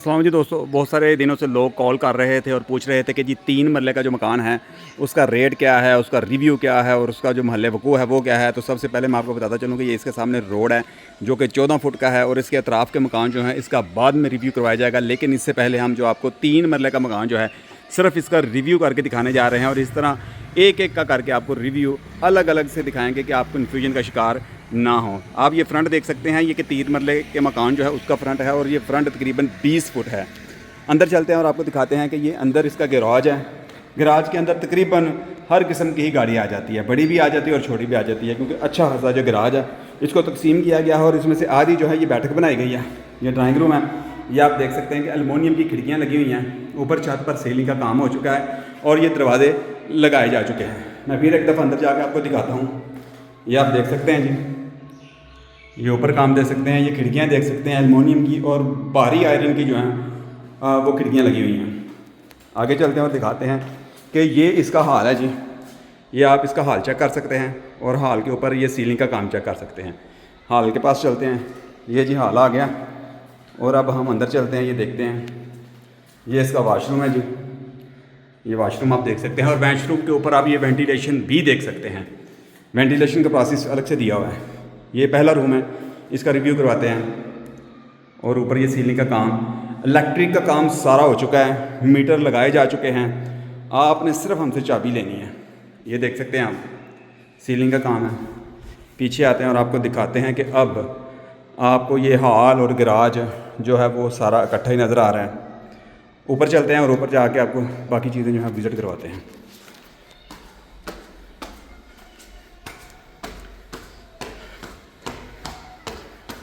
अस्सलाम जी दोस्तों, बहुत सारे दिनों से लोग कॉल कर रहे थे और पूछ रहे थे कि जी 3 मरले का जो मकान है उसका रेट क्या है, उसका रिव्यू क्या है और उसका जो महल वकूअ है वो क्या है। तो सबसे पहले मैं आपको बताता चलूँ कि ये इसके सामने रोड है जो कि 14 फुट का है और इसके अतराफ़ के मकान जो हैं इसका बाद में रिव्यू करवाया जाएगा। लेकिन इससे पहले हम जो आपको 3 मरले का मकान जो है सिर्फ इसका रिव्यू करके दिखाने जा रहे हैं और इस तरह एक एक का करके आपको रिव्यू अलग अलग से दिखाएंगे कि आप कन्फ्यूजन का शिकार ना हो। आप ये फ्रंट देख सकते हैं, ये कि 3 मरले के मकान जो है उसका फ्रंट है और ये फ्रंट तकरीबन 20 फुट है। अंदर चलते हैं और आपको दिखाते हैं कि ये अंदर इसका गैराज है। गैराज के अंदर तकरीबन हर किस्म की ही गाड़ी आ जाती है, बड़ी भी आ जाती है और छोटी भी आ जाती है, क्योंकि अच्छा खासा जो गैराज है इसको तकसीम किया गया है और इसमें से आधी जो है ये बैठक बनाई गई है। ये ड्राइंग रूम है, ये आप देख सकते हैं कि एलुमिनियम की खिड़कियाँ लगी हुई हैं, ऊपर छत पर सीलिंग का काम हो चुका है और ये दरवाजे लगाए जा चुके हैं। मैं फिर एक दफ़ा अंदर जाकर आपको दिखाता हूँ। ये आप देख सकते हैं जी, ये ऊपर काम देख सकते हैं, ये खिड़कियाँ देख सकते हैं एलुमिनियम की और भारी आयरन की जो हैं वो खिड़कियाँ लगी हुई हैं। आगे चलते हैं और दिखाते हैं कि ये इसका हाल है जी। ये आप इसका हाल चेक कर सकते हैं और हाल के ऊपर ये सीलिंग का काम चेक कर सकते हैं। हाल के पास चलते हैं, ये जी हाल आ गया और अब हम अंदर चलते हैं। ये देखते हैं, ये इसका वाशरूम है जी। ये वाशरूम आप देख सकते हैं और वाशरूम के ऊपर आप ये वेंटिलेशन भी देख सकते हैं। वेंटिलेशन का प्रोसेस अलग से दिया हुआ है। ये पहला रूम है, इसका रिव्यू करवाते हैं। और ऊपर ये सीलिंग का काम, इलेक्ट्रिक का काम सारा हो चुका है, मीटर लगाए जा चुके हैं, आपने सिर्फ हमसे चाबी लेनी है। ये देख सकते हैं आप, सीलिंग का काम है। पीछे आते हैं और आपको दिखाते हैं कि अब आपको ये हॉल और गैराज जो है वो सारा इकट्ठा ही नज़र आ रहा है। ऊपर चलते हैं और ऊपर जाके आपको बाकी चीज़ें जो है विज़िट करवाते हैं।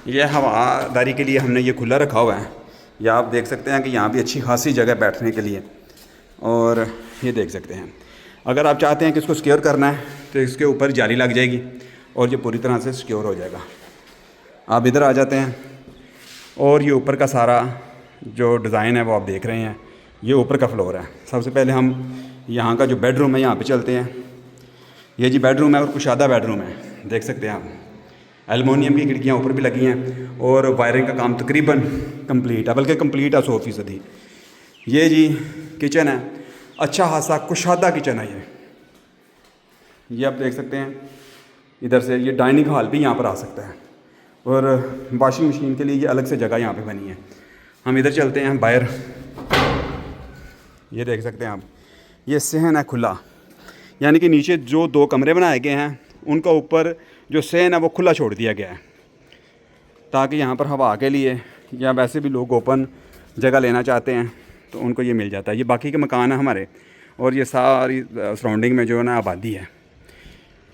ये हवादारी के लिए हमने ये खुला रखा हुआ है। या आप देख सकते हैं कि यहाँ भी अच्छी खासी जगह बैठने के लिए। और ये देख सकते हैं, अगर आप चाहते हैं कि इसको सिक्योर करना है तो इसके ऊपर जाली लग जाएगी और ये पूरी तरह से सिक्योर हो जाएगा। आप इधर आ जाते हैं और ये ऊपर का सारा जो डिज़ाइन है वो आप देख रहे हैं। ये ऊपर का फ्लोर है। सबसे पहले हम यहाँ का जो बेडरूम है यहाँ पे चलते हैं। ये जी बेडरूम है और कुशादा बेडरूम है, देख सकते हैं आप। एलुमिनियम की खिड़कियाँ ऊपर भी लगी हैं और वायरिंग का काम तकरीबन कंप्लीट है, बल्कि कंप्लीट है 100%। ये जी किचन है, अच्छा खासा कुशादा किचन है ये आप देख सकते हैं। इधर से ये डाइनिंग हॉल भी यहाँ पर आ सकता है और वॉशिंग मशीन के लिए ये अलग से जगह यहाँ पे बनी है। हम इधर चलते हैं बाहर। ये देख सकते हैं आप, ये सहन है खुला, यानी कि नीचे जो 2 कमरे बनाए गए हैं उनका ऊपर जो सहन है वो खुला छोड़ दिया गया है, ताकि यहाँ पर हवा के लिए या वैसे भी लोग ओपन जगह लेना चाहते हैं तो उनको ये मिल जाता है। ये बाकी के मकान है हमारे और ये सारी सराउंडिंग में जो है ना आबादी है।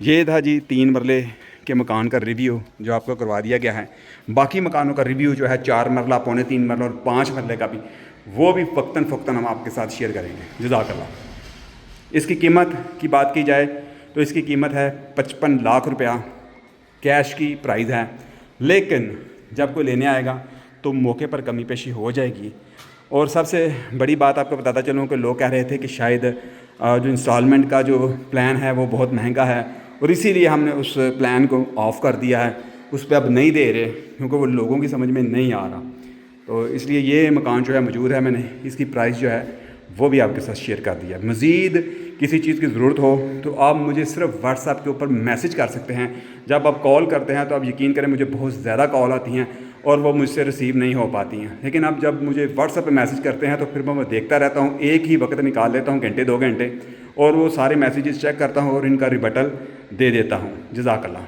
ये था जी 3 मरले के मकान का रिव्यू जो आपको करवा दिया गया है। बाकी मकानों का रिव्यू जो है 4 मरला, पौने 3 मरला और 5 मरले का भी, वो भी फ़क्तन फ़क्तन हम आपके साथ शेयर करेंगे। जज़ाकल्लाह। इसकी कीमत की बात की जाए तो इसकी कीमत है 55 लाख रुपया, कैश की प्राइस है। लेकिन जब कोई लेने आएगा तो मौके पर कमी पेशी हो जाएगी। और सबसे बड़ी बात आपको बताता चलूँ कि लोग कह रहे थे कि शायद जो इंस्टॉलमेंट का जो प्लान है वो बहुत महंगा है और इसीलिए हमने उस प्लान को ऑफ़ कर दिया है, उस पर अब नहीं दे रहे क्योंकि वो लोगों की समझ में नहीं आ रहा। तो इसलिए ये मकान जो है मौजूद है, मैंने इसकी प्राइस जो है वो भी आपके साथ शेयर कर दिया। मज़ीद किसी चीज़ की ज़रूरत हो तो आप मुझे सिर्फ व्हाट्सएप के ऊपर मैसेज कर सकते हैं। जब आप कॉल करते हैं तो आप यकीन करें मुझे बहुत ज़्यादा कॉल आती हैं और वो मुझसे रिसीव नहीं हो पाती हैं। लेकिन आप जब मुझे व्हाट्सएप पे मैसेज करते हैं तो फिर मैं देखता रहता हूँ, एक ही वक्त निकाल लेता हूँ, घंटे 2 घंटे, और वो सारे मैसेजेस चेक करता हूँ और इनका रिबटल दे देता हूँ। जज़ाकल्लाह।